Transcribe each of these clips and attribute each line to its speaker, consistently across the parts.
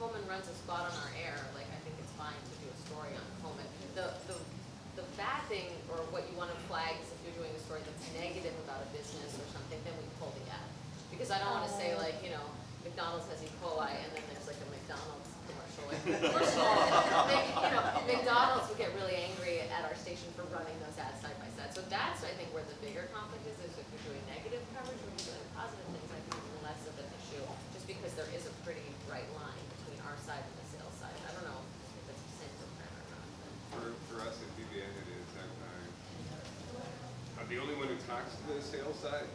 Speaker 1: Komen runs a spot on our air, like I think it's fine to do a story on Komen. The bad thing, or what you want to flag, is if you're doing a story that's negative about a business or something, then we pull the ad. Because I don't want to say, like, you know, McDonald's has E. coli, and then there's like a McDonald's commercial. Like, first of all, McDonald's would get really angry at our station for running those ads side by side. So that's, I think, where the bigger conflict is if you're doing negative coverage or you're doing positive things. I think it's less of an issue, just because there is a pretty bright line between our side and the sales side. I don't know if it's the same for Prem or not.
Speaker 2: For us at PBN, it is. I'm the only one who talks to the sales side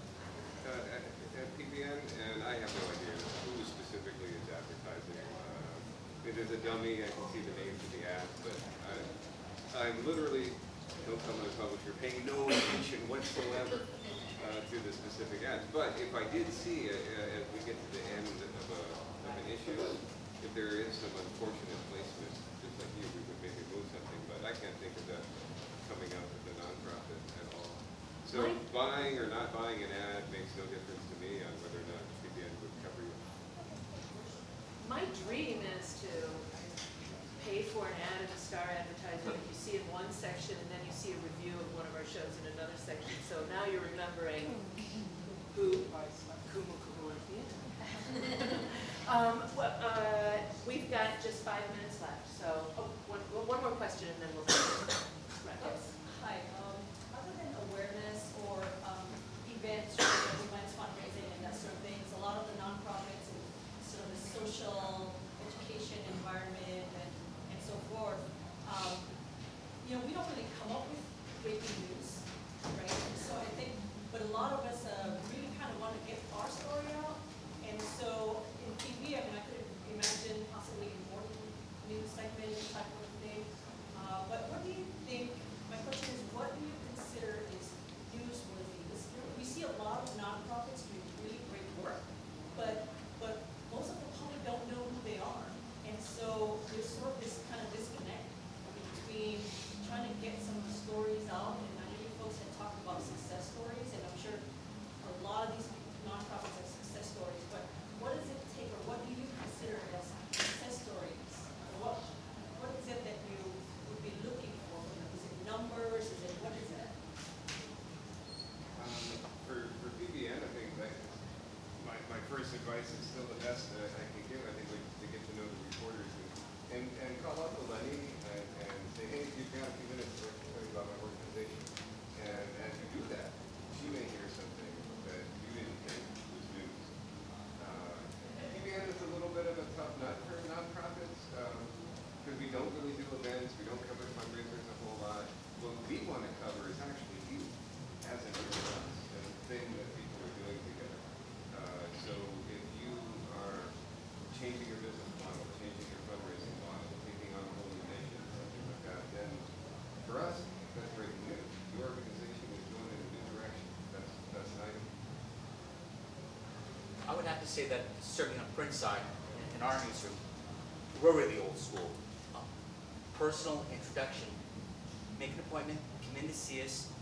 Speaker 2: at PBN, and I have no idea who specifically is advertising. It is a dummy. I can see the names of the ads, but I'm literally, don't tell my publisher, paying no attention whatsoever to the specific ads. But if I did see, as we get to the end of an issue, if there is some unfortunate placement, just like you, we would maybe move something, but I can't think of that coming out of the nonprofit at all. So buying or not buying an ad makes no difference to me on whether or not PBN would cover you.
Speaker 3: My dream is to pay for an ad in a Star Advertiser that you see in one section, and then you see a review of one of our shows in another section. So now you're remembering who, Kumu, and we've got just 5 minutes left. So one more question, and then we'll wrap up.
Speaker 4: Hi. Other than awareness or events, fundraising, and that sort of things, a lot of the nonprofits and sort of the social education environment and so forth, you know, we don't really come up with breaking news, right? And so I think, but a lot of us really kind of want to get our story out. And so in TV, I mean, I could imagine possibly a morning news segment type of thing. But what do you think, my question is, what do you consider is newsworthy? We see a lot of nonprofits doing really great work, but most of the public don't know who they are. And so there's sort of this kind of disconnect between trying to get some of the stories out, and I know you folks had talked about success stories, and I'm sure a lot of these nonprofits have success stories, but what does it take, or what do you consider as success stories? What is it that you would be looking for? Is it numbers? Is it, what is it?
Speaker 2: For PBN, I think that my first advice is still the best that I can give. I think to get to know the reporters and call up Eleni and say, hey, you've got a few minutes to tell me about my organization. And as you do that, she may hear something that you didn't think was news. PBN is a little bit of a tough nut for nonprofits because we don't really do events, we don't cover fundraisers a whole lot. What we want to cover is actually you as an enterprise and the thing that people are doing together. So if you are changing your business model, changing your fundraising model, taking on a whole new mission, something like that, then for us, that's breaking news. Your organization is going in a new direction. That's an item.
Speaker 5: I would have to say that certainly on print side, in our newsroom, we're really old school. Personal introduction, make an appointment, come in to see us,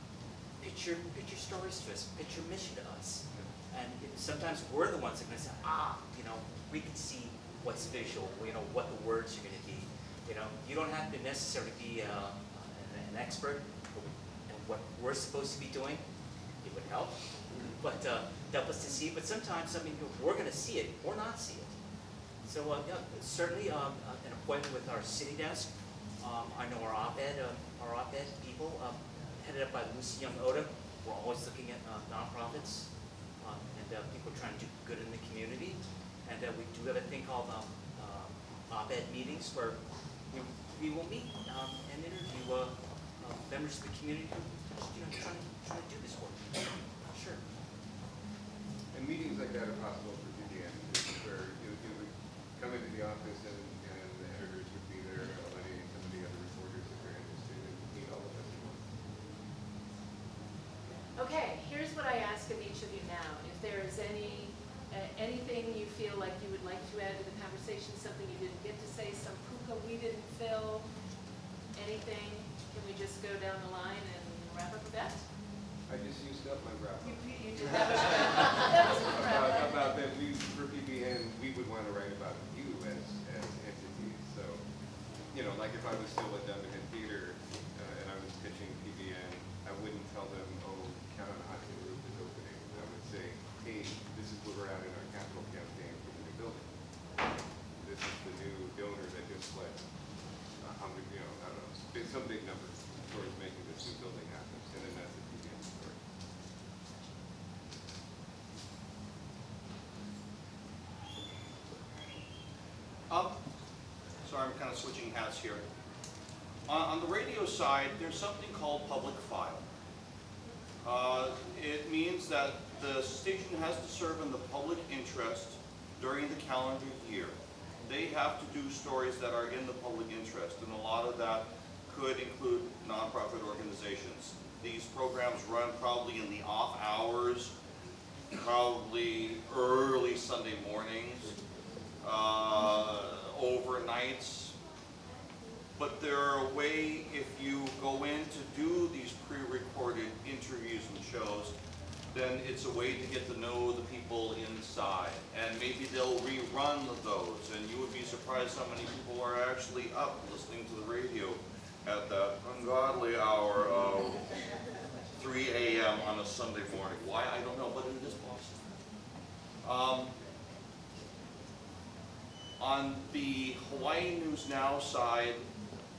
Speaker 5: pitch your stories to us, pitch your mission to us. And sometimes we're the ones that are going to say, you know, we can see what's visual, you know, what the words are going to be. You know, you don't have to necessarily be an expert in what we're supposed to be doing. It would help, but help us to see. But sometimes, I mean, we're going to see it or not see it. So yeah, certainly an appointment with our city desk. I know our op-ed people, headed up by Lucy Young Oda. We're always looking at nonprofits and people trying to do good in the community. And we do have a thing called op-ed meetings where we will meet and interview members of the community who trying to do this work. Sure.
Speaker 2: And meetings like that are possible for PBN, where you would come into the office and the editors would be there, letting some of the other reporters if they're interested in meet all of us at once.
Speaker 3: Okay, here's what I ask of each of you now. If there is anything you feel like you would like to add to the conversation, something you didn't get to say, some puka we didn't fill, anything, can we just go down the line and wrap up with that?
Speaker 2: I just used up my wrap up.
Speaker 3: You did that. That was a good wrap up.
Speaker 2: About that, for PBN, we would want to write about you as you know, like if I was still at Dunedin Theater and I was pitching PBN, I wouldn't tell them, oh, count on a hot new roof is opening. I would say, hey, this is where we're at in our capital campaign for the new building. This is the new donor that just pledged, how many, you know, I don't know, some big number towards making this new building happen. And then that's a PBN story.
Speaker 6: Sorry, I'm kind of switching hats here. On the radio side, there's something called public file. It means that the station has to serve in the public interest during the calendar year. They have to do stories that are in the public interest, and a lot of that could include nonprofit organizations. These programs run probably in the off hours, probably early Sunday mornings, overnights, but they're a way, if you go in to do these pre-recorded interviews and shows, then it's a way to get to know the people inside, and maybe they'll rerun those, and you would be surprised how many people are actually up listening to the radio at that ungodly hour of 3 a.m. on a Sunday morning. Why, I don't know, but it is possible. On the Hawaii News Now side,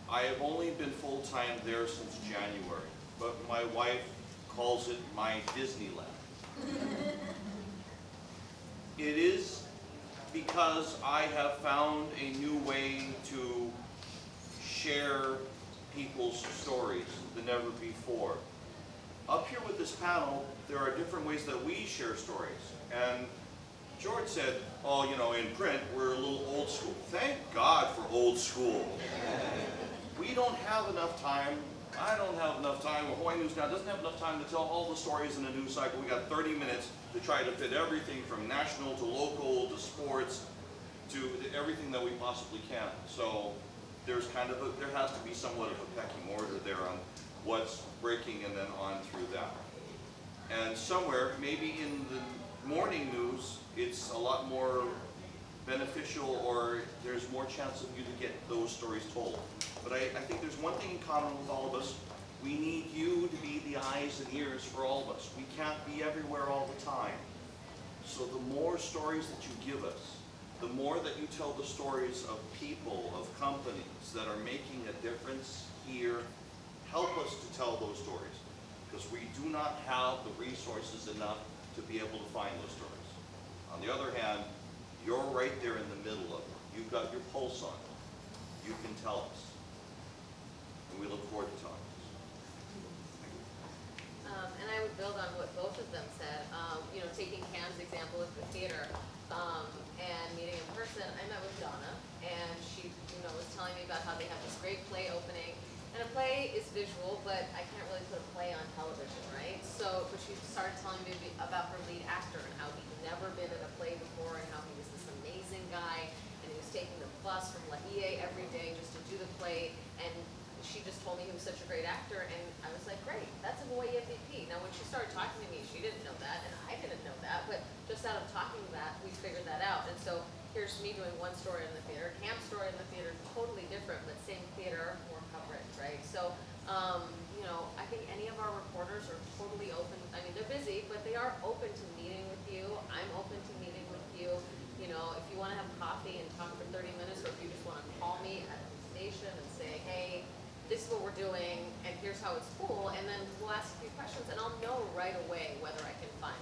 Speaker 6: I have only been full-time there since January, but my wife calls it my Disneyland. It is because I have found a new way to share people's stories than ever before. Up here with this panel, there are different ways that we share stories. And George said, oh, you know, in print, we're a little old school. Thank God for old school. We don't have enough time. I don't have enough time. Hawaii News Now doesn't have enough time to tell all the stories in the news cycle. We got 30 minutes to try to fit everything from national to local to sports to everything that we possibly can. So there's kind of there has to be somewhat of a pecking order there on what's breaking and then on through that. And somewhere, maybe in the morning news, it's a lot more beneficial, or there's more chance of you to get those stories told. But I think there's one thing in common with all of us. We need you to be the eyes and ears for all of us. We can't be everywhere all the time. So the more stories that you give us, the more that you tell the stories of people, of companies that are making a difference here, help us to tell those stories. Because we do not have the resources enough to be able to find those stories. On the other hand, you're right there in the middle of it. You've got your pulse on it. You can tell us. And we look forward to telling us.
Speaker 1: And I would build on what both of them said. You know, taking Kam's example of the theater and meeting in person, I met with Donna, and she, you know, was telling me about how they have this great play opening. And a play is visual, but I can't really put a play on television, right? So, but she started telling me about her lead actor and how he'd never been in a play before, and how he was this amazing guy, and he was taking the bus from Laie every day just to do the play. And she just told me he was such a great actor, and I was like, great, that's a Hawaii MVP. Now, when she started talking to me, she didn't know that, and I didn't know that, but just out of talking that, we figured that out. And so here's me doing one story in the theater. Kam's story in the theater is totally different, but same theater, more coverage, right? So, you know, I think any of our reporters are totally open. I mean, they're busy, but they are open to meeting with you. I'm open to meeting with you. You know, if you want to have coffee and talk for 30 minutes, or if you just want to call me at the station and say, hey, this is what we're doing, and here's how it's cool, and then we'll ask a few questions, and I'll know right away whether I can find